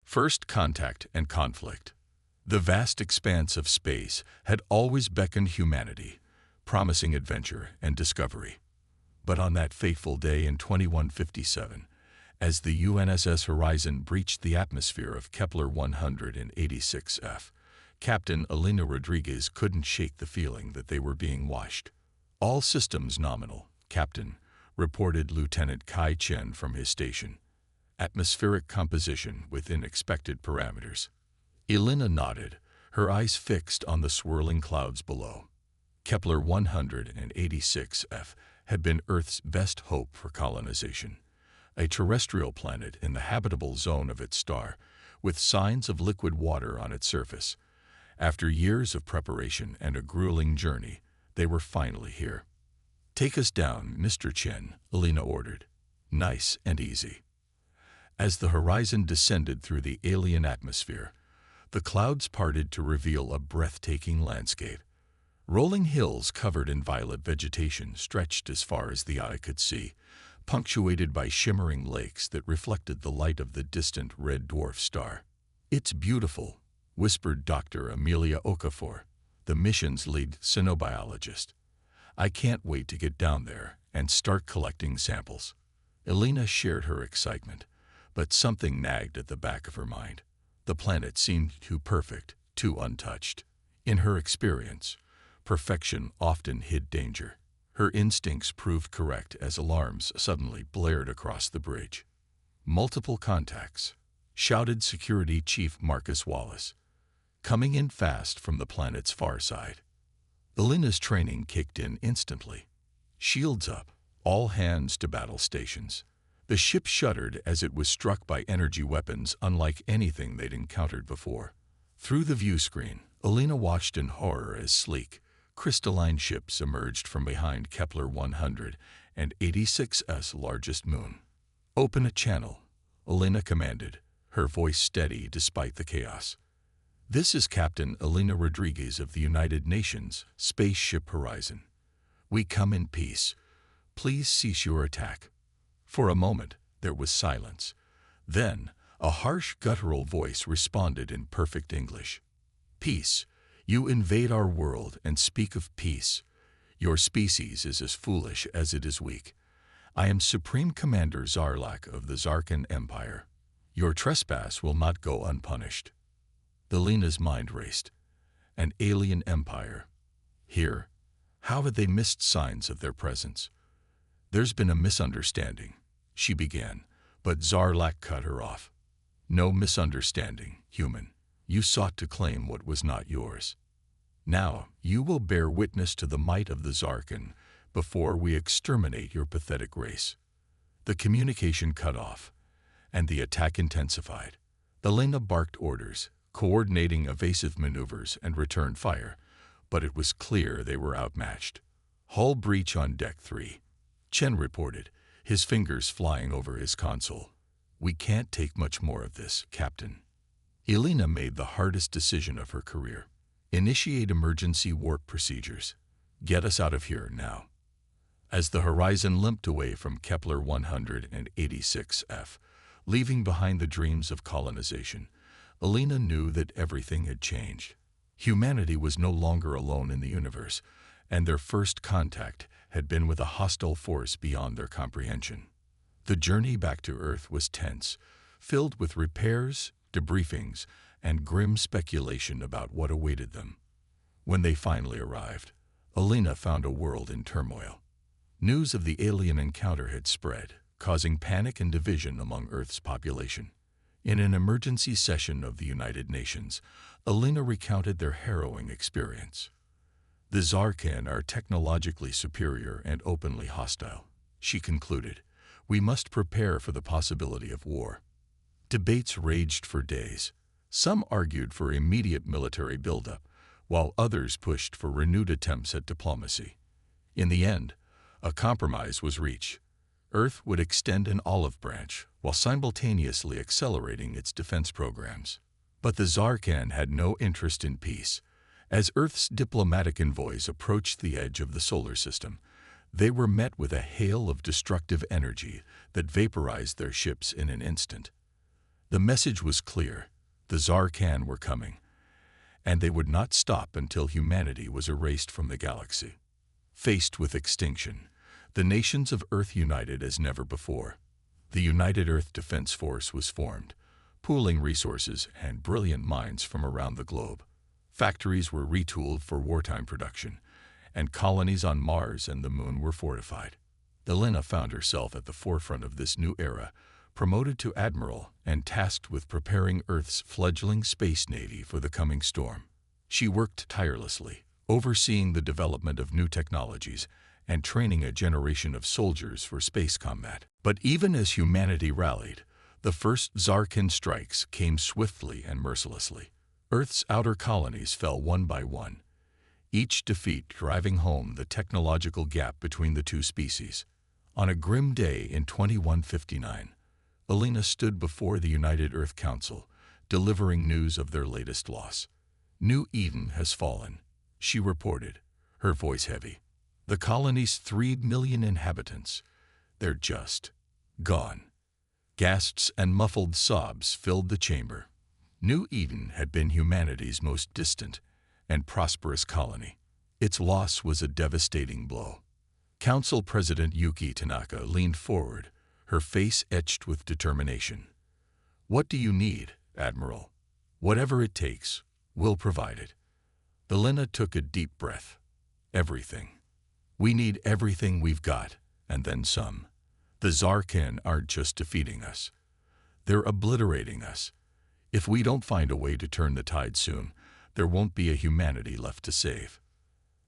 First contact and conflict. The vast expanse of space had always beckoned humanity, promising adventure and discovery. But on that fateful day in 2157, as the UNSS Horizon breached the atmosphere of Kepler 186f, Captain Elena Rodriguez couldn't shake the feeling that they were being watched. "All systems nominal, Captain," reported Lieutenant Kai Chen from his station. "Atmospheric composition within expected parameters." Elena nodded, her eyes fixed on the swirling clouds below. Kepler 186f had been Earth's best hope for colonization, a terrestrial planet in the habitable zone of its star, with signs of liquid water on its surface. After years of preparation and a grueling journey, they were finally here. "Take us down, Mr. Chen," Elena ordered. "Nice and easy." As the horizon descended through the alien atmosphere, the clouds parted to reveal a breathtaking landscape. Rolling hills covered in violet vegetation stretched as far as the eye could see, punctuated by shimmering lakes that reflected the light of the distant red dwarf star. "It's beautiful," whispered Dr. Amelia Okafor, the mission's lead cynobiologist. "I can't wait to get down there and start collecting samples." Elena shared her excitement, but something nagged at the back of her mind. The planet seemed too perfect, too untouched. In her experience, perfection often hid danger. Her instincts proved correct as alarms suddenly blared across the bridge. "Multiple contacts," shouted Security Chief Marcus Wallace, coming in fast from the planet's far side. Elena's training kicked in instantly. Shields up, all hands to battle stations. The ship shuddered as it was struck by energy weapons unlike anything they'd encountered before. Through the view screen, Elena watched in horror as sleek, crystalline ships emerged from behind Kepler 186's largest moon. "Open a channel," Elena commanded, her voice steady despite the chaos. "This is Captain Elena Rodriguez of the United Nations Spaceship Horizon. We come in peace. Please cease your attack." For a moment, there was silence. Then, a harsh guttural voice responded in perfect English. "Peace. You invade our world and speak of peace. Your species is as foolish as it is weak. I am Supreme Commander Zarlak of the Zarkan Empire. Your trespass will not go unpunished." Elena's mind raced. An alien empire. Here, how had they missed signs of their presence? "There's been a misunderstanding," she began, but Zarlak cut her off. "No misunderstanding, human. You sought to claim what was not yours. Now you will bear witness to the might of the Zarkan before we exterminate your pathetic race." The communication cut off, and the attack intensified. Elena barked orders, coordinating evasive maneuvers and return fire, but it was clear they were outmatched. "Hull breach on Deck 3. Chen reported, his fingers flying over his console. "We can't take much more of this, Captain." Elena made the hardest decision of her career. Initiate emergency warp procedures. Get us out of here now. As the horizon limped away from Kepler 186f, leaving behind the dreams of colonization, Elena knew that everything had changed. Humanity was no longer alone in the universe, and their first contact had been with a hostile force beyond their comprehension. The journey back to Earth was tense, filled with repairs, debriefings, and grim speculation about what awaited them. When they finally arrived, Elena found a world in turmoil. News of the alien encounter had spread, causing panic and division among Earth's population. In an emergency session of the United Nations, Elena recounted their harrowing experience. "The Zarkan are technologically superior and openly hostile," she concluded. "We must prepare for the possibility of war." Debates raged for days. Some argued for immediate military buildup, while others pushed for renewed attempts at diplomacy. In the end, a compromise was reached. Earth would extend an olive branch while simultaneously accelerating its defense programs. But the Zarkan had no interest in peace. As Earth's diplomatic envoys approached the edge of the solar system, they were met with a hail of destructive energy that vaporized their ships in an instant. The message was clear. The Zarkan were coming, and they would not stop until humanity was erased from the galaxy. Faced with extinction, the nations of Earth united as never before. The United Earth Defense Force was formed, pooling resources and brilliant minds from around the globe. Factories were retooled for wartime production, and colonies on Mars and the Moon were fortified. Elena found herself at the forefront of this new era, promoted to admiral and tasked with preparing Earth's fledgling space navy for the coming storm. She worked tirelessly, overseeing the development of new technologies and training a generation of soldiers for space combat. But even as humanity rallied, the first Zarkan strikes came swiftly and mercilessly. Earth's outer colonies fell one by one, each defeat driving home the technological gap between the two species. On a grim day in 2159, Elena stood before the United Earth Council, delivering news of their latest loss. New Eden has fallen, she reported, her voice heavy. The colony's 3 million inhabitants, they're just gone. Gasps and muffled sobs filled the chamber. New Eden had been humanity's most distant and prosperous colony. Its loss was a devastating blow. Council President Yuki Tanaka leaned forward, her face etched with determination. "What do you need, Admiral? Whatever it takes, we'll provide it." Elena took a deep breath. "Everything. We need everything we've got, and then some. The Zarkan aren't just defeating us. They're obliterating us. If we don't find a way to turn the tide soon, there won't be a humanity left to save."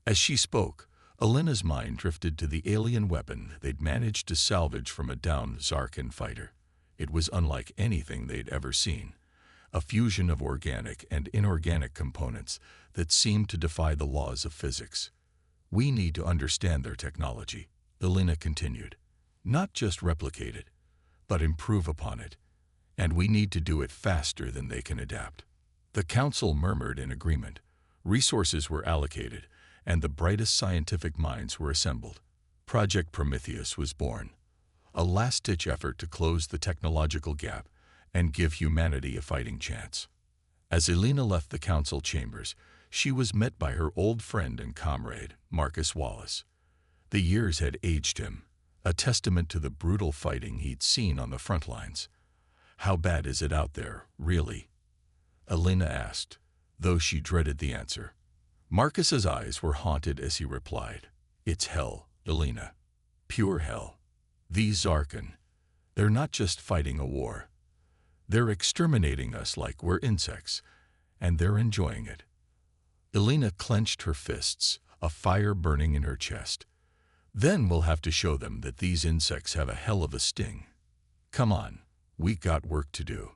As she spoke, Elena's mind drifted to the alien weapon they'd managed to salvage from a downed Zarkan fighter. It was unlike anything they'd ever seen, a fusion of organic and inorganic components that seemed to defy the laws of physics. "We need to understand their technology," Elena continued. "Not just replicate it, but improve upon it. And we need to do it faster than they can adapt." The council murmured in agreement. Resources were allocated, and the brightest scientific minds were assembled. Project Prometheus was born, a last-ditch effort to close the technological gap and give humanity a fighting chance. As Elena left the council chambers, she was met by her old friend and comrade, Marcus Wallace. The years had aged him, a testament to the brutal fighting he'd seen on the front lines. "How bad is it out there, really?" Elena asked, though she dreaded the answer. Marcus's eyes were haunted as he replied, "It's hell, Elena. Pure hell. These Zarkan, they're not just fighting a war. They're exterminating us like we're insects, and they're enjoying it." Elena clenched her fists, a fire burning in her chest. "Then we'll have to show them that these insects have a hell of a sting. Come on, we got work to do."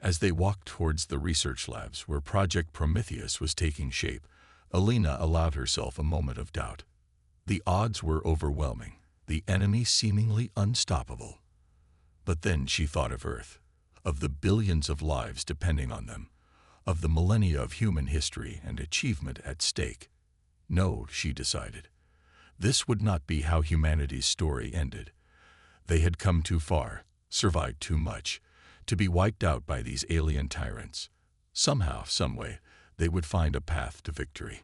As they walked towards the research labs where Project Prometheus was taking shape, Elena allowed herself a moment of doubt. The odds were overwhelming, the enemy seemingly unstoppable. But then she thought of Earth, of the billions of lives depending on them, of the millennia of human history and achievement at stake. No, she decided. This would not be how humanity's story ended. They had come too far, survived too much, to be wiped out by these alien tyrants. Somehow, someway, they would find a path to victory.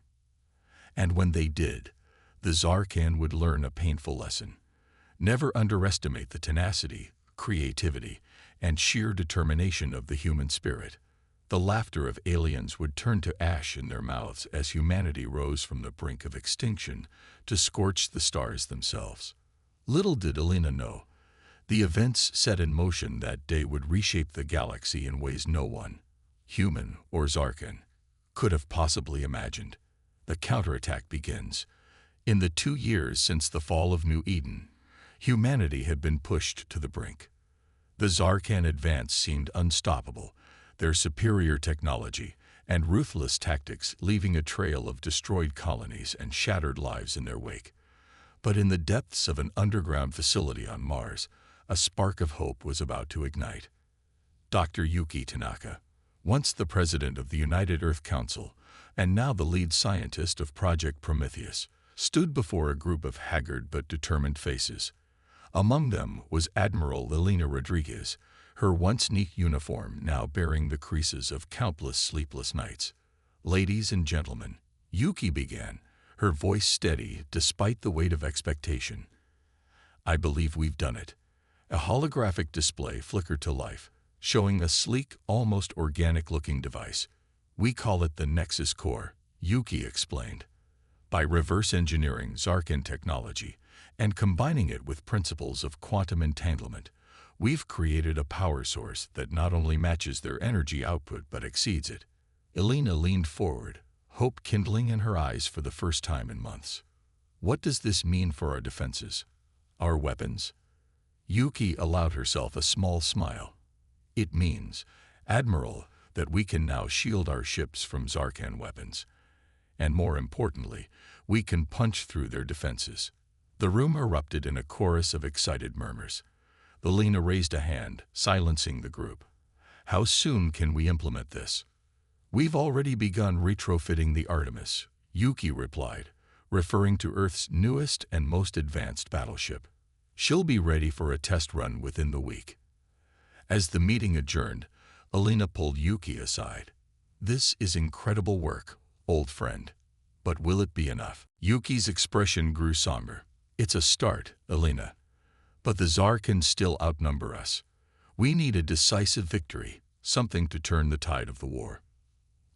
And when they did, the Zarkan would learn a painful lesson. Never underestimate the tenacity, creativity, and sheer determination of the human spirit. The laughter of aliens would turn to ash in their mouths as humanity rose from the brink of extinction to scorch the stars themselves. Little did Elena know, the events set in motion that day would reshape the galaxy in ways no one, human or Zarkan, could have possibly imagined. The counterattack begins. In the 2 years since the fall of New Eden, humanity had been pushed to the brink. The Zarkan advance seemed unstoppable, their superior technology and ruthless tactics leaving a trail of destroyed colonies and shattered lives in their wake. But in the depths of an underground facility on Mars, a spark of hope was about to ignite. Dr. Yuki Tanaka, once the president of the United Earth Council and now the lead scientist of Project Prometheus, stood before a group of haggard but determined faces. Among them was Admiral Elena Rodriguez, her once neat uniform now bearing the creases of countless sleepless nights. "Ladies and gentlemen," Yuki began, her voice steady despite the weight of expectation. "I believe we've done it." A holographic display flickered to life, showing a sleek, almost organic-looking device. "We call it the Nexus Core," Yuki explained. "By reverse engineering Zarkan technology and combining it with principles of quantum entanglement, we've created a power source that not only matches their energy output but exceeds it." Elena leaned forward, hope kindling in her eyes for the first time in months. "What does this mean for our defenses? Our weapons?" Yuki allowed herself a small smile. "It means, Admiral, that we can now shield our ships from Zarkan weapons. And more importantly, we can punch through their defenses." The room erupted in a chorus of excited murmurs. Elena raised a hand, silencing the group. "How soon can we implement this?" "We've already begun retrofitting the Artemis," Yuki replied, referring to Earth's newest and most advanced battleship. "She'll be ready for a test run within the week." As the meeting adjourned, Elena pulled Yuki aside. "This is incredible work, old friend. But will it be enough?" Yuki's expression grew somber. "It's a start, Elena. But the Zarkans still outnumber us. We need a decisive victory, something to turn the tide of the war."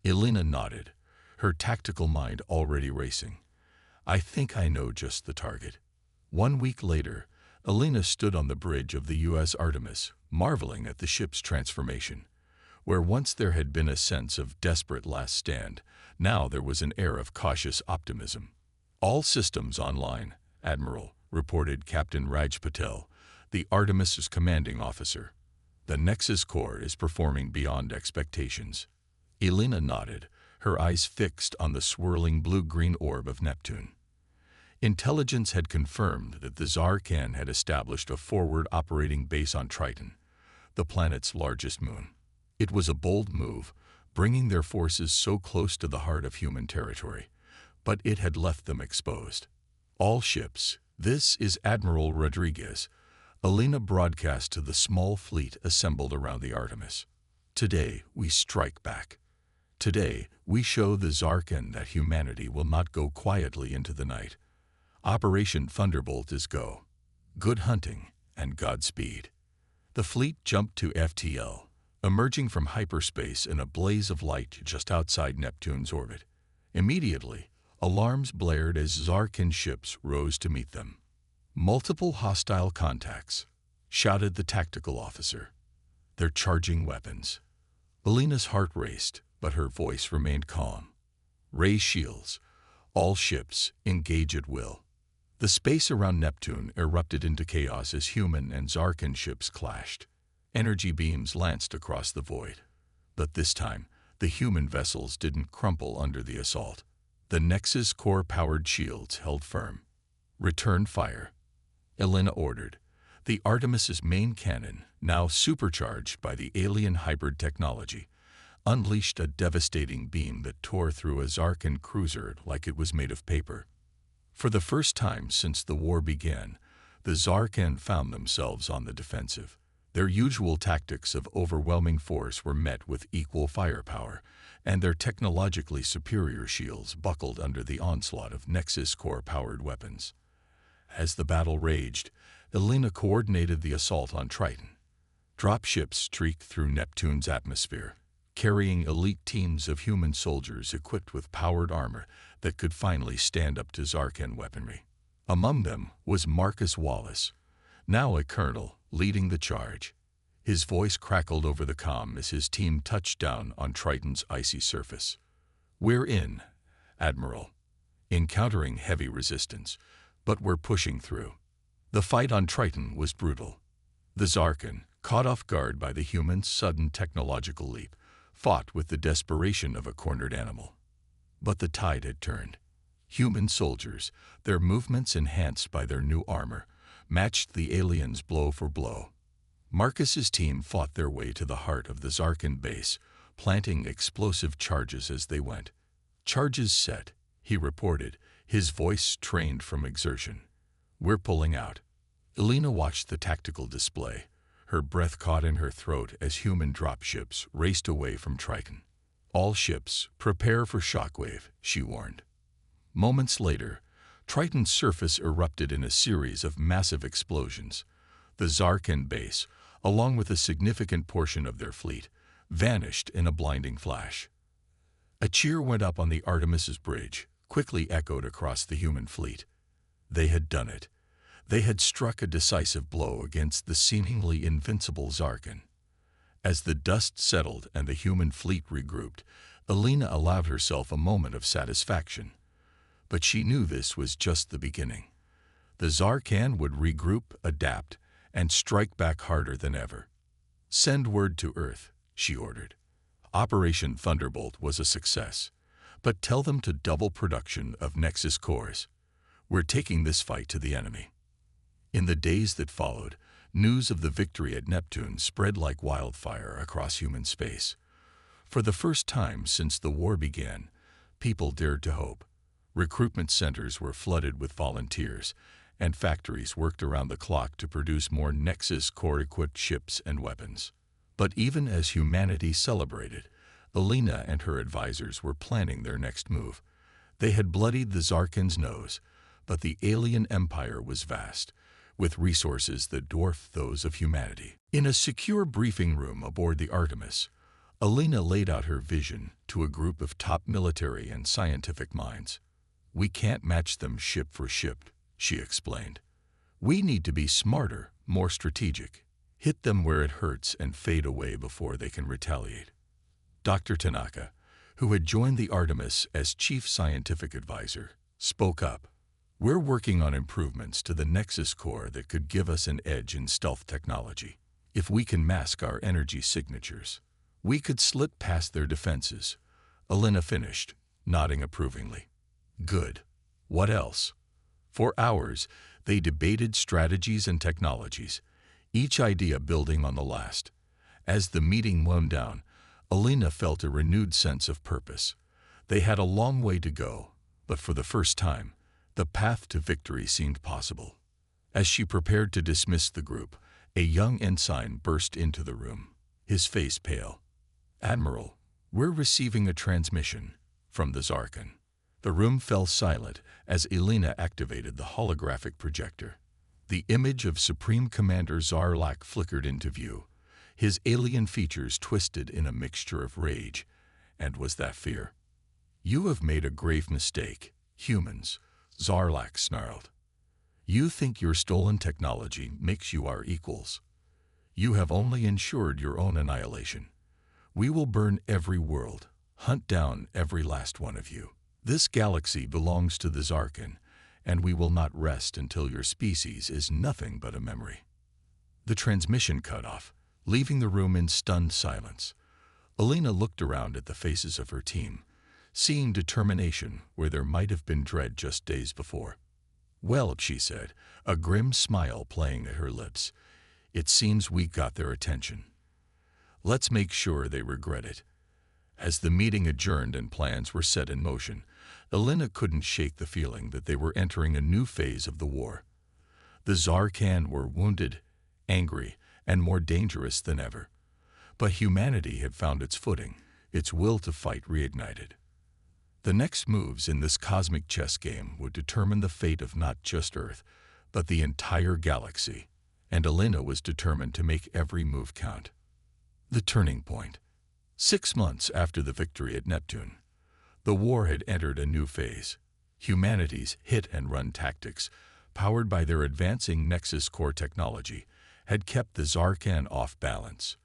Elena nodded, her tactical mind already racing. "I think I know just the target." 1 week later, Elena stood on the bridge of the U.S. Artemis, marveling at the ship's transformation. Where once there had been a sense of desperate last stand, now there was an air of cautious optimism. "All systems online, Admiral," reported Captain Raj Patel, the Artemis's commanding officer. "The Nexus Core is performing beyond expectations." Elena nodded, her eyes fixed on the swirling blue-green orb of Neptune. Intelligence had confirmed that the Zarkan had established a forward operating base on Triton, the planet's largest moon. It was a bold move, bringing their forces so close to the heart of human territory, but it had left them exposed. "All ships, this is Admiral Rodriguez," Elena broadcast to the small fleet assembled around the Artemis. "Today we strike back. Today we show the Zarkan that humanity will not go quietly into the night. Operation Thunderbolt is go. Good hunting and Godspeed." The fleet jumped to FTL, emerging from hyperspace in a blaze of light just outside Neptune's orbit. Immediately, alarms blared as Zarkan ships rose to meet them. "Multiple hostile contacts," shouted the tactical officer. "They're charging weapons." Elena's heart raced, but her voice remained calm. "Raise shields. All ships, engage at will." The space around Neptune erupted into chaos as human and Zarkan ships clashed. Energy beams lanced across the void. But this time, the human vessels didn't crumple under the assault. The Nexus Core-powered shields held firm. "Return fire," Elena ordered. The Artemis's main cannon, now supercharged by the alien hybrid technology, unleashed a devastating beam that tore through a Zarkan cruiser like it was made of paper. For the first time since the war began, the Zarkan found themselves on the defensive. Their usual tactics of overwhelming force were met with equal firepower, and their technologically superior shields buckled under the onslaught of Nexus Core-powered weapons. As the battle raged, Elena coordinated the assault on Triton. Dropships streaked through Neptune's atmosphere, carrying elite teams of human soldiers equipped with powered armor that could finally stand up to Zarkan weaponry. Among them was Marcus Wallace, now a colonel, leading the charge. His voice crackled over the comm as his team touched down on Triton's icy surface. "We're in, Admiral. Encountering heavy resistance, but we're pushing through." The fight on Triton was brutal. The Zarkan, caught off guard by the humans' sudden technological leap, fought with the desperation of a cornered animal. But the tide had turned. Human soldiers, their movements enhanced by their new armor, matched the aliens blow for blow. Marcus's team fought their way to the heart of the Zarkan base, planting explosive charges as they went. "Charges set," he reported, his voice strained from exertion. "We're pulling out." Elena watched the tactical display, her breath caught in her throat as human dropships raced away from Triton. "All ships, prepare for shockwave," she warned. Moments later, Triton's surface erupted in a series of massive explosions. The Zarkan base, along with a significant portion of their fleet, vanished in a blinding flash. A cheer went up on the Artemis's bridge, quickly echoed across the human fleet. They had done it. They had struck a decisive blow against the seemingly invincible Zarkan. As the dust settled and the human fleet regrouped, Alina allowed herself a moment of satisfaction. But she knew this was just the beginning. The Zarkan would regroup, adapt, and strike back harder than ever. "Send word to Earth," she ordered. Operation Thunderbolt was a success, but tell them to double production of Nexus cores. "We're taking this fight to the enemy." In the days that followed, news of the victory at Neptune spread like wildfire across human space. For the first time since the war began, people dared to hope. Recruitment centers were flooded with volunteers, and factories worked around the clock to produce more Nexus core-equipped ships and weapons. But even as humanity celebrated, Alina and her advisors were planning their next move. They had bloodied the Zarkan's nose, but the alien empire was vast, with resources that dwarfed those of humanity. In a secure briefing room aboard the Artemis, Alina laid out her vision to a group of top military and scientific minds. "We can't match them ship for ship," she explained. "We need to be smarter, more strategic. Hit them where it hurts and fade away before they can retaliate." Dr. Tanaka, who had joined the Artemis as chief scientific advisor, spoke up. "We're working on improvements to the Nexus core that could give us an edge in stealth technology. If we can mask our energy signatures, we could slip past their defenses." Alina finished, nodding approvingly. "Good. What else?" For hours, they debated strategies and technologies, each idea building on the last. As the meeting wound down, Alina felt a renewed sense of purpose. They had a long way to go, but for the first time, the path to victory seemed possible. As she prepared to dismiss the group, a young ensign burst into the room, his face pale. "Admiral, we're receiving a transmission from the Zarkan." The room fell silent as Alina activated the holographic projector. The image of Supreme Commander Zarlak flickered into view, his alien features twisted in a mixture of rage. And was that fear? "You have made a grave mistake, humans," Zarlak snarled. "You think your stolen technology makes you our equals. You have only ensured your own annihilation. We will burn every world, hunt down every last one of you. This galaxy belongs to the Zarkan, and we will not rest until your species is nothing but a memory." The transmission cut off, leaving the room in stunned silence. Alina looked around at the faces of her team, seeing determination where there might have been dread just days before. "Well," she said, a grim smile playing at her lips, "it seems we got their attention. Let's make sure they regret it." As the meeting adjourned and plans were set in motion, Alina couldn't shake the feeling that they were entering a new phase of the war. The Zarkan were wounded, angry, and more dangerous than ever. But humanity had found its footing, its will to fight reignited. The next moves in this cosmic chess game would determine the fate of not just Earth, but the entire galaxy, and Alina was determined to make every move count. The turning point. 6 months after the victory at Neptune, the war had entered a new phase. Humanity's hit-and-run tactics, powered by their advancing Nexus core technology, had kept the Zarkan off balance.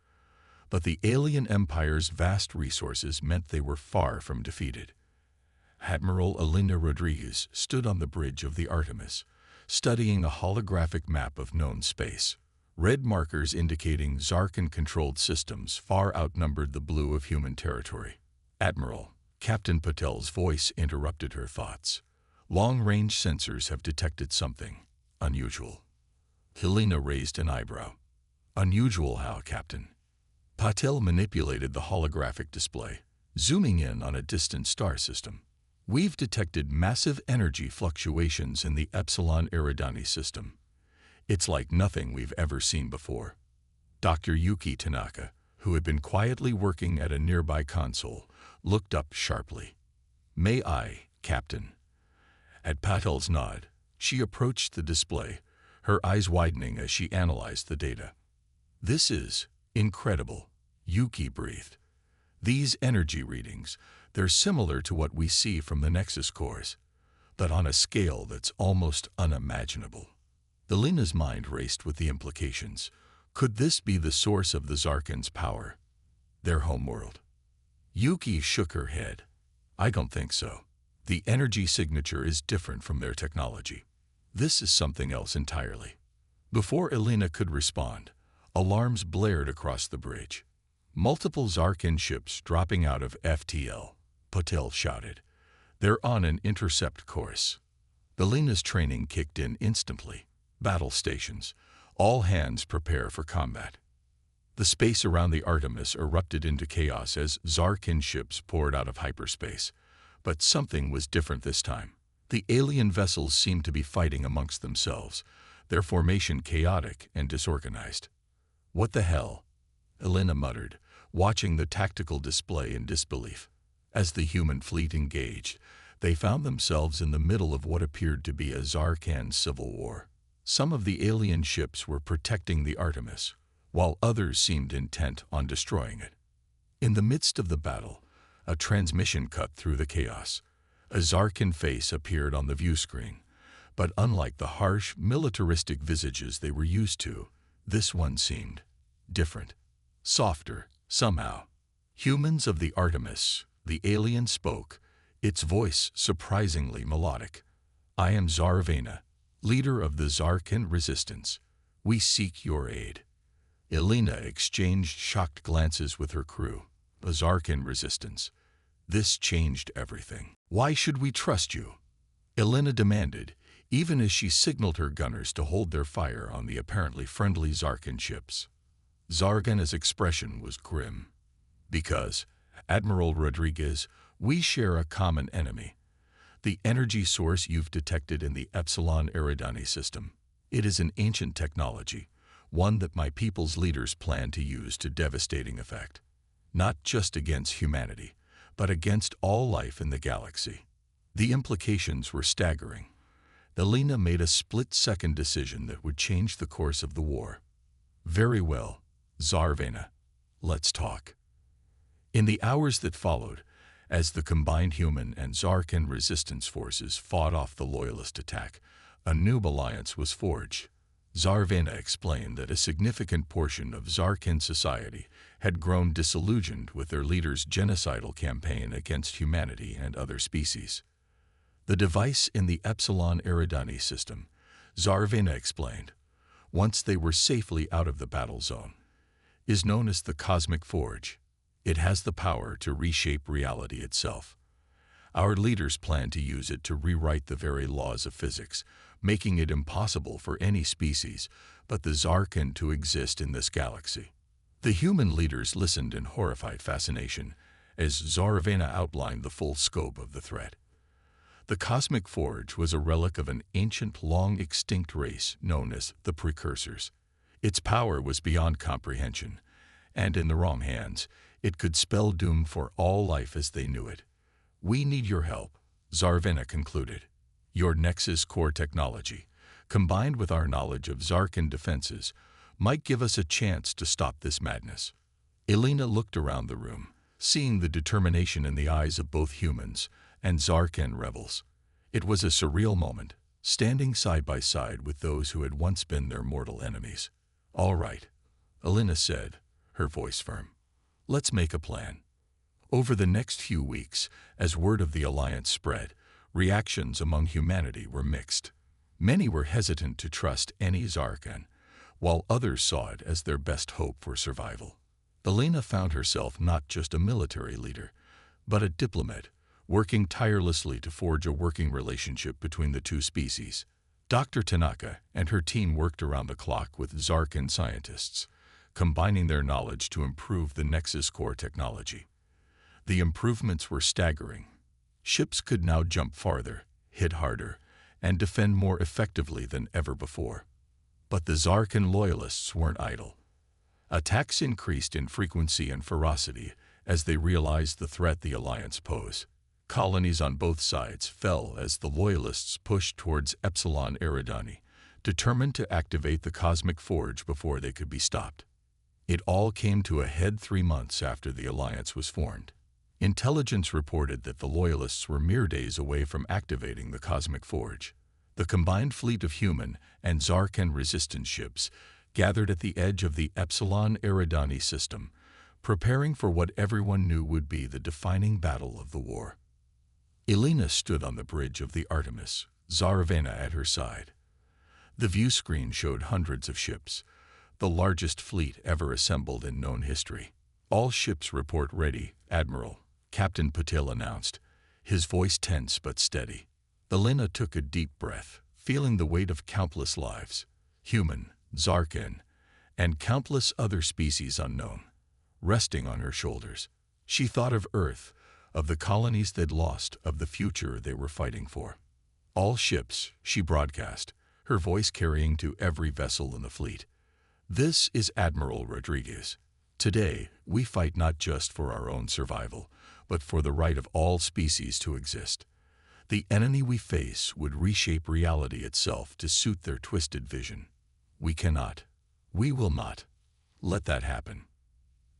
But the alien empire's vast resources meant they were far from defeated. Admiral Alina Rodriguez stood on the bridge of the Artemis, studying a holographic map of known space. Red markers indicating Zarkan-controlled systems far outnumbered the blue of human territory. "Admiral," Captain Patel's voice interrupted her thoughts. "Long-range sensors have detected something unusual." Alina raised an eyebrow. "Unusual how, Captain?" Patel manipulated the holographic display, zooming in on a distant star system. "We've detected massive energy fluctuations in the Epsilon Eridani system. It's like nothing we've ever seen before." Dr. Yuki Tanaka, who had been quietly working at a nearby console, looked up sharply. "May I, Captain?" At Patel's nod, she approached the display, her eyes widening as she analyzed the data. "This is incredible," Yuki breathed. "These energy readings, they're similar to what we see from the Nexus cores, but on a scale that's almost unimaginable." Elena's mind raced with the implications. Could this be the source of the Zarkans' power? Their homeworld? Yuki shook her head. "I don't think so. The energy signature is different from their technology. This is something else entirely." Before Elena could respond, alarms blared across the bridge. "Multiple Zarkan ships dropping out of FTL," Patel shouted. "They're on an intercept course." Elena's training kicked in instantly. Battle stations. All hands prepare for combat. The space around the Artemis erupted into chaos as Zarkan ships poured out of hyperspace. But something was different this time. The alien vessels seemed to be fighting amongst themselves, their formation chaotic and disorganized. "What the hell?" Elena muttered, watching the tactical display in disbelief. As the human fleet engaged, they found themselves in the middle of what appeared to be a Zarkan civil war. Some of the alien ships were protecting the Artemis, while others seemed intent on destroying it. In the midst of the battle, a transmission cut through the chaos. A Zarkan face appeared on the view screen, but unlike the harsh, militaristic visages they were used to, this one seemed different, softer, somehow. "Humans of the Artemis," the alien spoke, its voice surprisingly melodic. "I am Zarvena, leader of the Zarkan resistance. We seek your aid." Elena exchanged shocked glances with her crew. The Zarkan resistance. This changed everything. "Why should we trust you?" Elena demanded, even as she signaled her gunners to hold their fire on the apparently friendly Zarkan ships. Zargana's expression was grim. "Because, Admiral Rodriguez, we share a common enemy. The energy source you've detected in the Epsilon Eridani system. It is an ancient technology, one that my people's leaders plan to use to devastating effect. Not just against humanity, but against all life in the galaxy." The implications were staggering. Elena made a split-second decision that would change the course of the war. "Very well, Zarvena. Let's talk." In the hours that followed, as the combined human and Zarkan resistance forces fought off the Loyalist attack, a new alliance was forged. Zarvena explained that a significant portion of Zarkan society had grown disillusioned with their leader's genocidal campaign against humanity and other species. "The device in the Epsilon Eridani system," Zarvena explained, once they were safely out of the battle zone, "is known as the Cosmic Forge. It has the power to reshape reality itself. Our leaders plan to use it to rewrite the very laws of physics, making it impossible for any species but the Zarkan to exist in this galaxy." The human leaders listened in horrified fascination as Zarvena outlined the full scope of the threat. The Cosmic Forge was a relic of an ancient, long-extinct race known as the Precursors. Its power was beyond comprehension, and in the wrong hands, it could spell doom for all life as they knew it. "We need your help," Zarvena concluded. "Your Nexus core technology, combined with our knowledge of Zarkan defenses, might give us a chance to stop this madness." Elena looked around the room, seeing the determination in the eyes of both humans and Zarkan rebels. It was a surreal moment, standing side by side with those who had once been their mortal enemies. "All right," Elena said, her voice firm. "Let's make a plan." Over the next few weeks, as word of the alliance spread, reactions among humanity were mixed. Many were hesitant to trust any Zarkan, while others saw it as their best hope for survival. Elena found herself not just a military leader, but a diplomat, working tirelessly to forge a working relationship between the two species. Dr. Tanaka and her team worked around the clock with Zarkan scientists, combining their knowledge to improve the Nexus core technology. The improvements were staggering. Ships could now jump farther, hit harder, and defend more effectively than ever before. But the Zarkan loyalists weren't idle. Attacks increased in frequency and ferocity as they realized the threat the Alliance posed. Colonies on both sides fell as the Loyalists pushed towards Epsilon Eridani, determined to activate the Cosmic Forge before they could be stopped. It all came to a head 3 months after the Alliance was formed. Intelligence reported that the Loyalists were mere days away from activating the Cosmic Forge. The combined fleet of human and Zarkan resistance ships gathered at the edge of the Epsilon Eridani system, preparing for what everyone knew would be the defining battle of the war. Elena stood on the bridge of the Artemis, Zaravena at her side. The view screen showed hundreds of ships, the largest fleet ever assembled in known history. "All ships report ready, Admiral," Captain Patel announced, his voice tense but steady. Elena took a deep breath, feeling the weight of countless lives, human, Zarkan, and countless other species unknown, resting on her shoulders. She thought of Earth, of the colonies they'd lost, of the future they were fighting for. "All ships," she broadcast, her voice carrying to every vessel in the fleet. "This is Admiral Rodriguez. Today, we fight not just for our own survival, but for the right of all species to exist. The enemy we face would reshape reality itself to suit their twisted vision. We cannot, we will not, let that happen."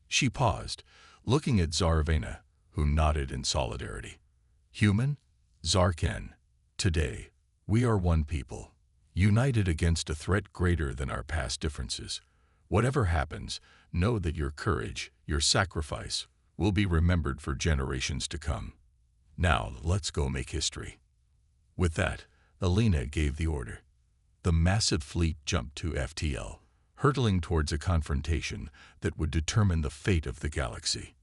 She paused, looking at Zaravena, who nodded in solidarity. "Human, Zarkan, today, we are one people, united against a threat greater than our past differences. Whatever happens, know that your courage, your sacrifice, will be remembered for generations to come. Now, let's go make history." With that, Elena gave the order. The massive fleet jumped to FTL, hurtling towards a confrontation that would determine the fate of the galaxy.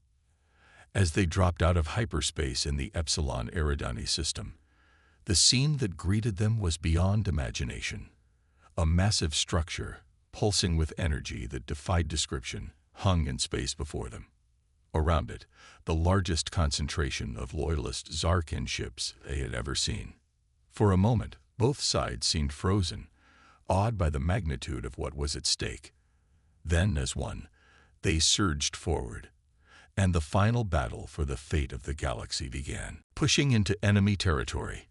As they dropped out of hyperspace in the Epsilon Eridani system, the scene that greeted them was beyond imagination. A massive structure, pulsing with energy that defied description, hung in space before them. Around it, the largest concentration of Loyalist Zarkan ships they had ever seen. For a moment, both sides seemed frozen, awed by the magnitude of what was at stake. Then, as one, they surged forward, and the final battle for the fate of the galaxy began. Pushing into enemy territory,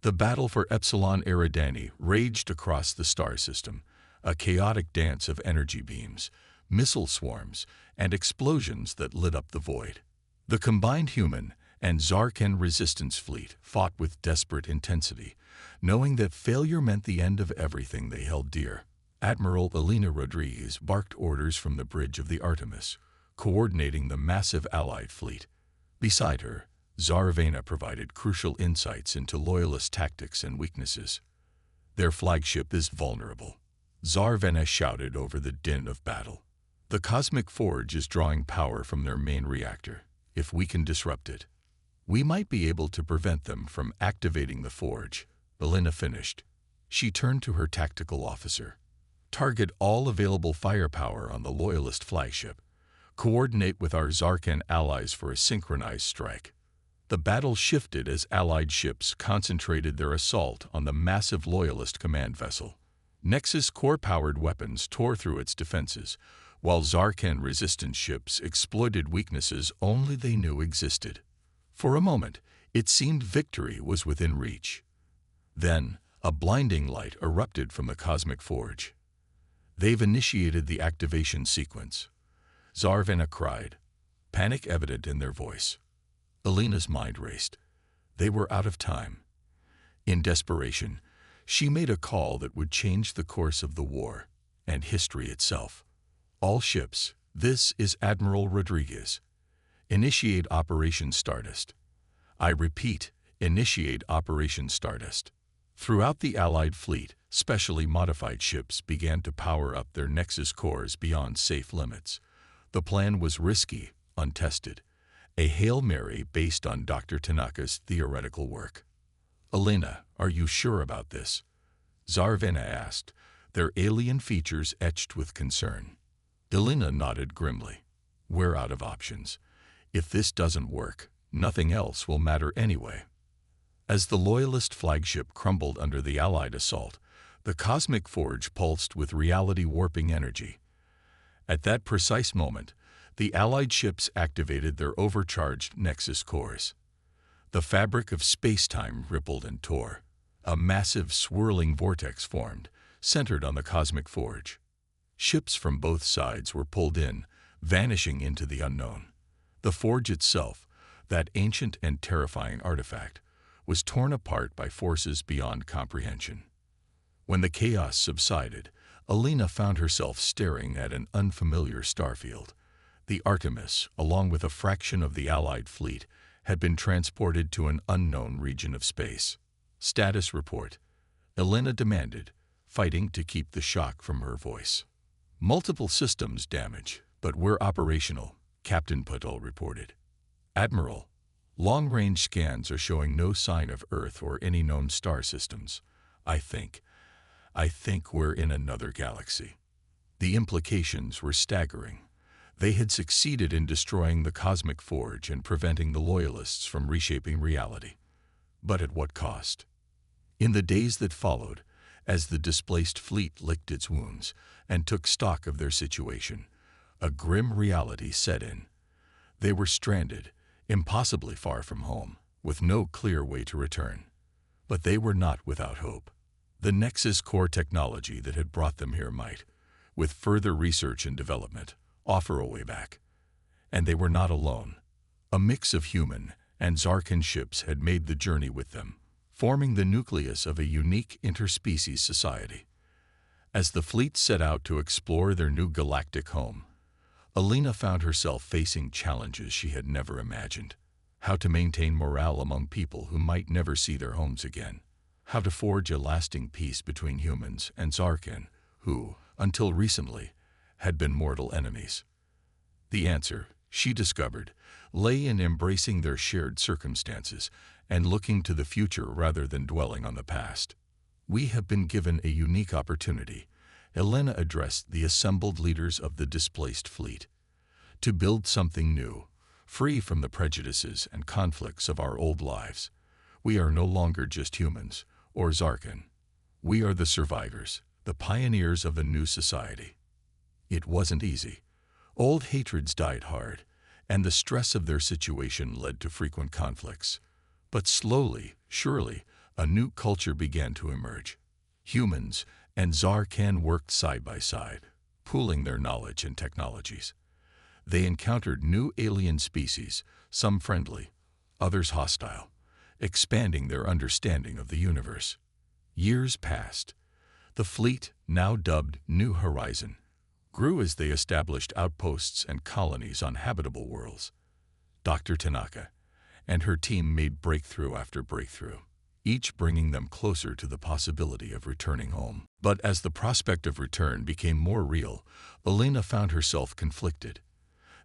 the battle for Epsilon Eridani raged across the star system, a chaotic dance of energy beams, missile swarms, and explosions that lit up the void. The combined human and Zarkan resistance fleet fought with desperate intensity, knowing that failure meant the end of everything they held dear. Admiral Elena Rodriguez barked orders from the bridge of the Artemis, coordinating the massive Allied fleet. Beside her, Zaravena provided crucial insights into Loyalist tactics and weaknesses. "Their flagship is vulnerable," Zaravena shouted over the din of battle. "The Cosmic Forge is drawing power from their main reactor. If we can disrupt it, we might be able to prevent them from activating the Forge." Elena finished. She turned to her tactical officer. "Target all available firepower on the Loyalist flagship. Coordinate with our Zarkan allies for a synchronized strike." The battle shifted as Allied ships concentrated their assault on the massive Loyalist command vessel. Nexus core-powered weapons tore through its defenses, while Zarkan resistance ships exploited weaknesses only they knew existed. For a moment, it seemed victory was within reach. Then, a blinding light erupted from the Cosmic Forge. "They've initiated the activation sequence," Zaravena cried, panic evident in their voice. Elena's mind raced. They were out of time. In desperation, she made a call that would change the course of the war and history itself. "All ships, this is Admiral Rodriguez. Initiate Operation Stardust. I repeat, initiate Operation Stardust." Throughout the Allied fleet, specially modified ships began to power up their Nexus cores beyond safe limits. The plan was risky, untested, a Hail Mary based on Dr. Tanaka's theoretical work. "Elena, are you sure about this?" Zaravena asked, their alien features etched with concern. Elena nodded grimly. "We're out of options. If this doesn't work, nothing else will matter anyway." As the Loyalist flagship crumbled under the Allied assault, the Cosmic Forge pulsed with reality-warping energy. At that precise moment, the Allied ships activated their overcharged Nexus cores. The fabric of space-time rippled and tore. A massive, swirling vortex formed, centered on the cosmic forge. Ships from both sides were pulled in, vanishing into the unknown. The forge itself, that ancient and terrifying artifact, was torn apart by forces beyond comprehension. When the chaos subsided, Alina found herself staring at an unfamiliar starfield. The Artemis, along with a fraction of the Allied fleet, had been transported to an unknown region of space. Status report, Alina demanded, fighting to keep the shock from her voice. Multiple systems damage, but we're operational, Captain Patel reported. Admiral, long-range scans are showing no sign of Earth or any known star systems. I think we're in another galaxy. The implications were staggering. They had succeeded in destroying the cosmic forge and preventing the Loyalists from reshaping reality. But at what cost? In the days that followed, as the displaced fleet licked its wounds and took stock of their situation, a grim reality set in. They were stranded, impossibly far from home, with no clear way to return. But they were not without hope. The Nexus core technology that had brought them here might, with further research and development, offer a way back. And they were not alone. A mix of human and Zarkan ships had made the journey with them, forming the nucleus of a unique interspecies society. As the fleet set out to explore their new galactic home, Alina found herself facing challenges she had never imagined. How to maintain morale among people who might never see their homes again. How to forge a lasting peace between humans and Zarkan, who, until recently, had been mortal enemies. The answer, she discovered, lay in embracing their shared circumstances and looking to the future rather than dwelling on the past. We have been given a unique opportunity, Alina addressed the assembled leaders of the displaced fleet, to build something new, free from the prejudices and conflicts of our old lives. We are no longer just humans, or Zarkan. We are the survivors, the pioneers of a new society. It wasn't easy. Old hatreds died hard, and the stress of their situation led to frequent conflicts. But slowly, surely, a new culture began to emerge. Humans and Zarkan worked side by side, pooling their knowledge and technologies. They encountered new alien species, some friendly, others hostile, expanding their understanding of the universe. Years passed. The fleet, now dubbed New Horizon, grew as they established outposts and colonies on habitable worlds. Dr. Tanaka and her team made breakthrough after breakthrough, each bringing them closer to the possibility of returning home. But as the prospect of return became more real, Alina found herself conflicted.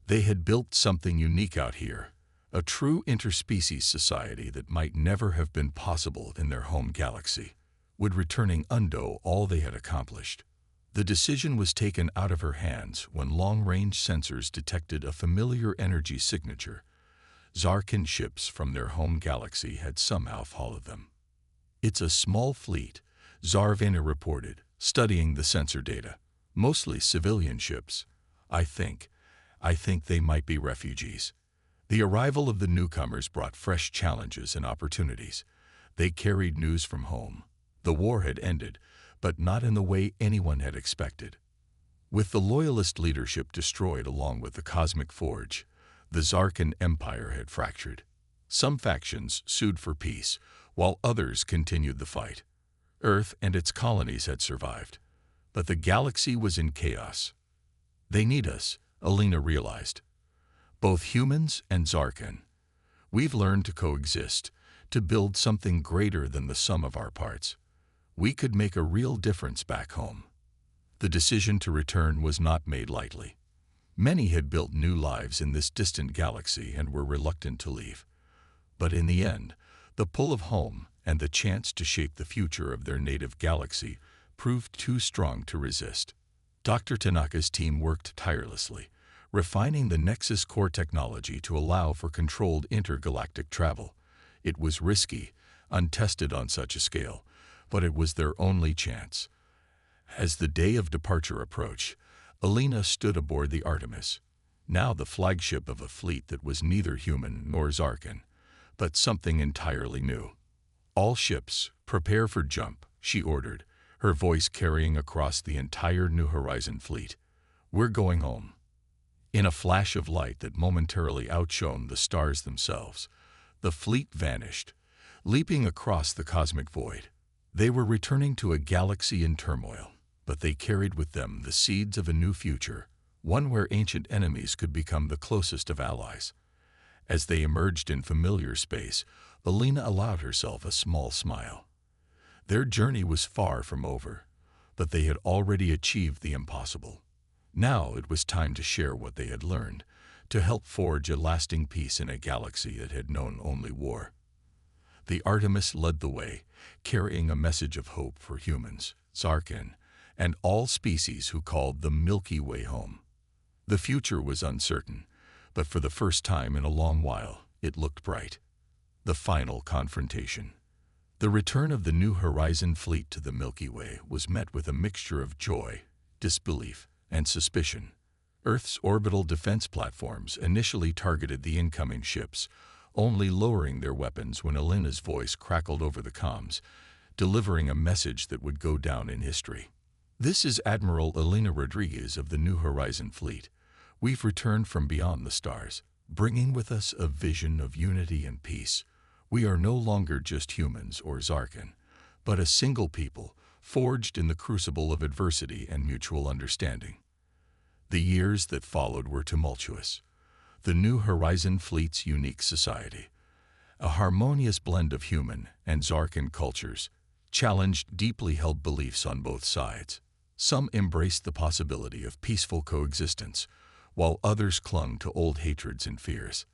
They had built something unique out here, a true interspecies society that might never have been possible in their home galaxy. Would returning undo all they had accomplished? The decision was taken out of her hands when long-range sensors detected a familiar energy signature. Zarkan ships from their home galaxy had somehow followed them. It's a small fleet, Zarvena reported, studying the sensor data. Mostly civilian ships. I think they might be refugees. The arrival of the newcomers brought fresh challenges and opportunities. They carried news from home. The war had ended, but not in the way anyone had expected. With the Loyalist leadership destroyed along with the Cosmic Forge, the Zarkan Empire had fractured. Some factions sued for peace, while others continued the fight. Earth and its colonies had survived, but the galaxy was in chaos. They need us, Alina realized. Both humans and Zarkan. We've learned to coexist, to build something greater than the sum of our parts. We could make a real difference back home. The decision to return was not made lightly. Many had built new lives in this distant galaxy and were reluctant to leave. But in the end, the pull of home and the chance to shape the future of their native galaxy proved too strong to resist. Dr. Tanaka's team worked tirelessly, refining the Nexus core technology to allow for controlled intergalactic travel. It was risky, untested on such a scale, but it was their only chance. As the day of departure approached, Alina stood aboard the Artemis, now the flagship of a fleet that was neither human nor Zarkan, but something entirely new. "All ships, prepare for jump," she ordered, her voice carrying across the entire New Horizon fleet. "We're going home." In a flash of light that momentarily outshone the stars themselves, the fleet vanished, leaping across the cosmic void. They were returning to a galaxy in turmoil, but they carried with them the seeds of a new future, one where ancient enemies could become the closest of allies. As they emerged in familiar space, Alina allowed herself a small smile. Their journey was far from over, but they had already achieved the impossible. Now it was time to share what they had learned, to help forge a lasting peace in a galaxy that had known only war. The Artemis led the way, carrying a message of hope for humans, Zarkan, and all species who called the Milky Way home. The future was uncertain, but for the first time in a long while, it looked bright. The final confrontation. The return of the New Horizon fleet to the Milky Way was met with a mixture of joy, disbelief, and suspicion. Earth's orbital defense platforms initially targeted the incoming ships, only lowering their weapons when Alina's voice crackled over the comms, delivering a message that would go down in history. "This is Admiral Alina Rodriguez of the New Horizon fleet. We've returned from beyond the stars, bringing with us a vision of unity and peace. We are no longer just humans or Zarkan, but a single people, forged in the crucible of adversity and mutual understanding." The years that followed were tumultuous. The New Horizon fleet's unique society, a harmonious blend of human and Zarkan cultures, challenged deeply held beliefs on both sides. Some embraced the possibility of peaceful coexistence, while others clung to old hatreds and fears.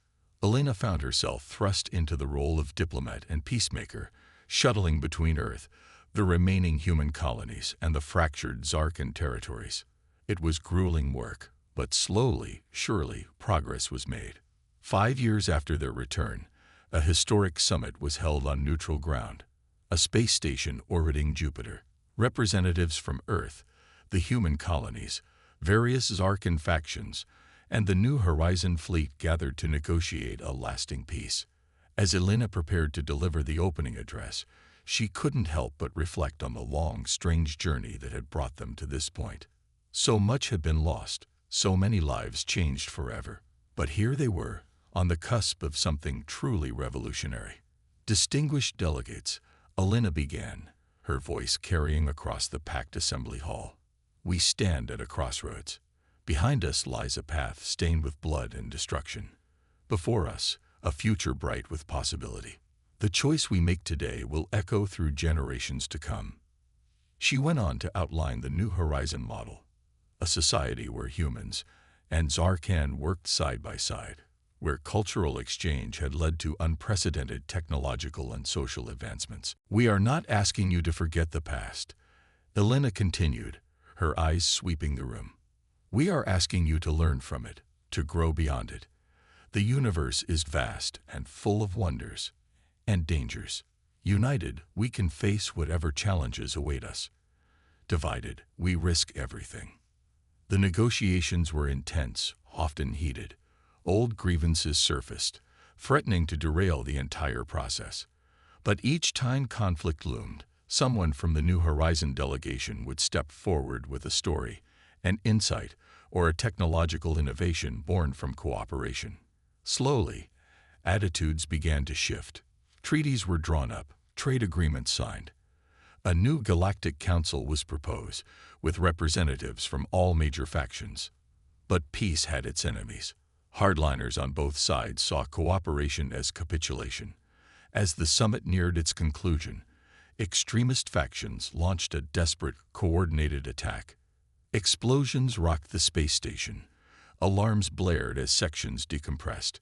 Alina found herself thrust into the role of diplomat and peacemaker, shuttling between Earth, the remaining human colonies, and the fractured Zarkan territories. It was grueling work, but slowly, surely, progress was made. 5 years after their return, a historic summit was held on neutral ground, a space station orbiting Jupiter. Representatives from Earth, the human colonies, various Zarkan factions, and the New Horizon fleet gathered to negotiate a lasting peace. As Alina prepared to deliver the opening address, she couldn't help but reflect on the long, strange journey that had brought them to this point. So much had been lost, so many lives changed forever. But here they were, on the cusp of something truly revolutionary. "Distinguished delegates," Alina began, her voice carrying across the packed assembly hall. "We stand at a crossroads. Behind us lies a path stained with blood and destruction. Before us, a future bright with possibility. The choice we make today will echo through generations to come." She went on to outline the New Horizon model, a society where humans and Zarkan worked side by side, where cultural exchange had led to unprecedented technological and social advancements. "We are not asking you to forget the past," Alina continued, her eyes sweeping the room. "We are asking you to learn from it, to grow beyond it. The universe is vast and full of wonders and dangers. United, we can face whatever challenges await us. Divided, we risk everything." The negotiations were intense, often heated. Old grievances surfaced, threatening to derail the entire process. But each time conflict loomed, someone from the New Horizon delegation would step forward with a story, an insight, or a technological innovation born from cooperation. Slowly, attitudes began to shift. Treaties were drawn up, trade agreements signed. A new galactic council was proposed, with representatives from all major factions. But peace had its enemies. Hardliners on both sides saw cooperation as capitulation. As the summit neared its conclusion, extremist factions launched a desperate, coordinated attack. Explosions rocked the space station. Alarms blared as sections decompressed.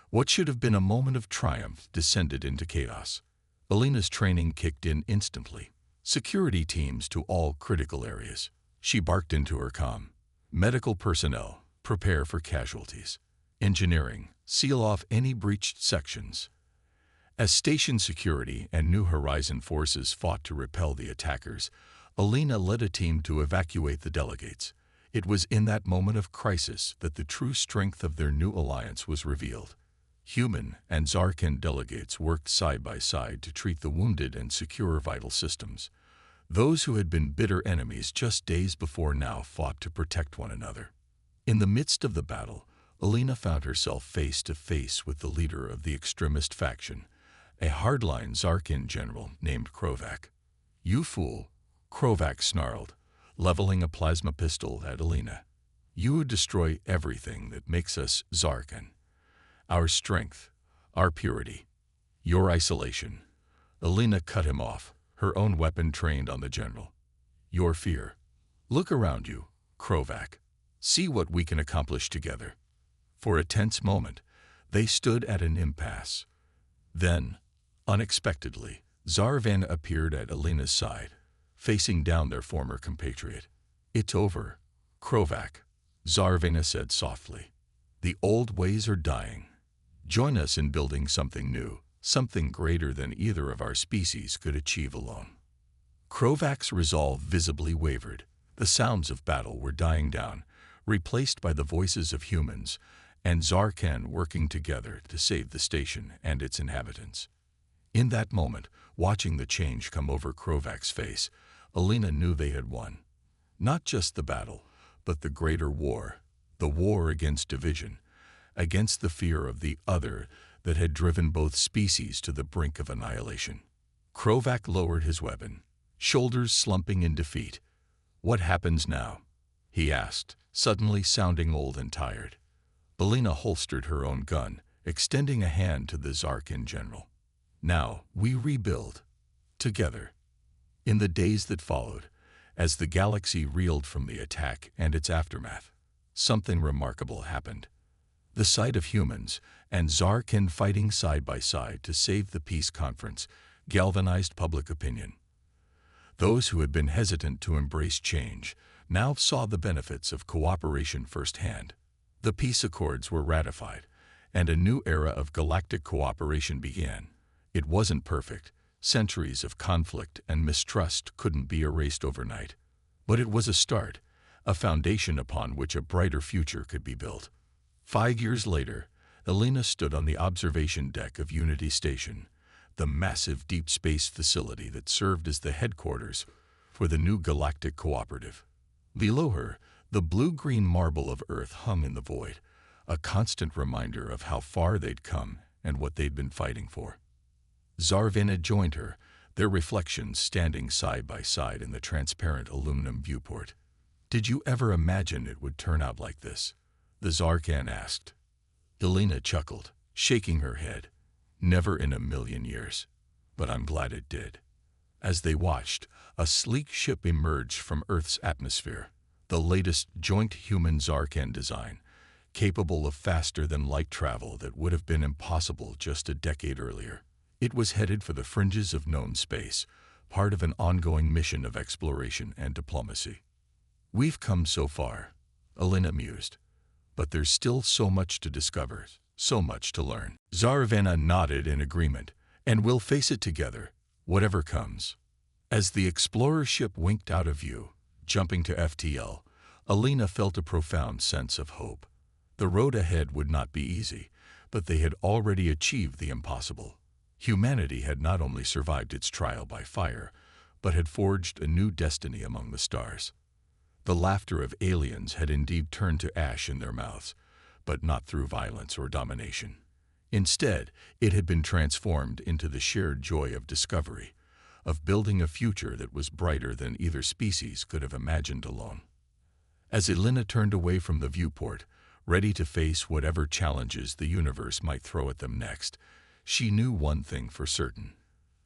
What should have been a moment of triumph descended into chaos. Alina's training kicked in instantly. Security teams to all critical areas. She barked into her comm. "Medical personnel, prepare for casualties. Engineering, seal off any breached sections." As station security and New Horizon forces fought to repel the attackers, Alina led a team to evacuate the delegates. It was in that moment of crisis that the true strength of their new alliance was revealed. Human and Zarkan delegates worked side by side to treat the wounded and secure vital systems. Those who had been bitter enemies just days before now fought to protect one another. In the midst of the battle, Alina found herself face to face with the leader of the extremist faction, a hardline Zarkan general named Krovak. "You fool," Krovak snarled, leveling a plasma pistol at Alina. "You would destroy everything that makes us Zarkan. Our strength, our purity, your isolation." Alina cut him off, her own weapon trained on the general. "Your fear. Look around you, Krovak. See what we can accomplish together." For a tense moment, they stood at an impasse. Then, unexpectedly, Zarvana appeared at Alina's side, facing down their former compatriot. "It's over, Krovak," Zarvana said softly. "The old ways are dying. Join us in building something new, something greater than either of our species could achieve alone." Krovak's resolve visibly wavered. The sounds of battle were dying down, replaced by the voices of humans and Zarkan working together to save the station and its inhabitants. In that moment, watching the change come over Krovak's face, Alina knew they had won. Not just the battle, but the greater war, the war against division, against the fear of the other that had driven both species to the brink of annihilation. Krovak lowered his weapon, shoulders slumping in defeat. "What happens now?" he asked, suddenly sounding old and tired. Alina holstered her own gun, extending a hand to the Zarkan general. "Now, we rebuild. Together." In the days that followed, as the galaxy reeled from the attack and its aftermath, something remarkable happened. The sight of humans and Zarkan fighting side by side to save the peace conference galvanized public opinion. Those who had been hesitant to embrace change now saw the benefits of cooperation firsthand. The peace accords were ratified, and a new era of galactic cooperation began. It wasn't perfect. Centuries of conflict and mistrust couldn't be erased overnight. But it was a start, a foundation upon which a brighter future could be built. 5 years later, Alina stood on the observation deck of Unity Station, the massive deep space facility that served as the headquarters for the new galactic cooperative. Below her, the blue-green marble of Earth hung in the void, a constant reminder of how far they'd come and what they'd been fighting for. Zarvana joined her, their reflections standing side by side in the transparent aluminum viewport. "Did you ever imagine it would turn out like this?" the Zarkan asked. Alina chuckled, shaking her head. "Never in a million years. But I'm glad it did." As they watched, a sleek ship emerged from Earth's atmosphere, the latest joint human-Zarkan design, capable of faster-than-light travel that would have been impossible just a decade earlier. It was headed for the fringes of known space, part of an ongoing mission of exploration and diplomacy. "We've come so far," Alina mused. "But there's still so much to discover, so much to learn." Zarvana nodded in agreement, "And we'll face it together, whatever comes." As the explorer ship winked out of view, jumping to FTL, Alina felt a profound sense of hope. The road ahead would not be easy, but they had already achieved the impossible. Humanity had not only survived its trial by fire, but had forged a new destiny among the stars. The laughter of aliens had indeed turned to ash in their mouths, but not through violence or domination. Instead, it had been transformed into the shared joy of discovery, of building a future that was brighter than either species could have imagined alone. As Alina turned away from the viewport, ready to face whatever challenges the universe might throw at them next, she knew one thing for certain: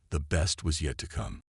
the best was yet to come.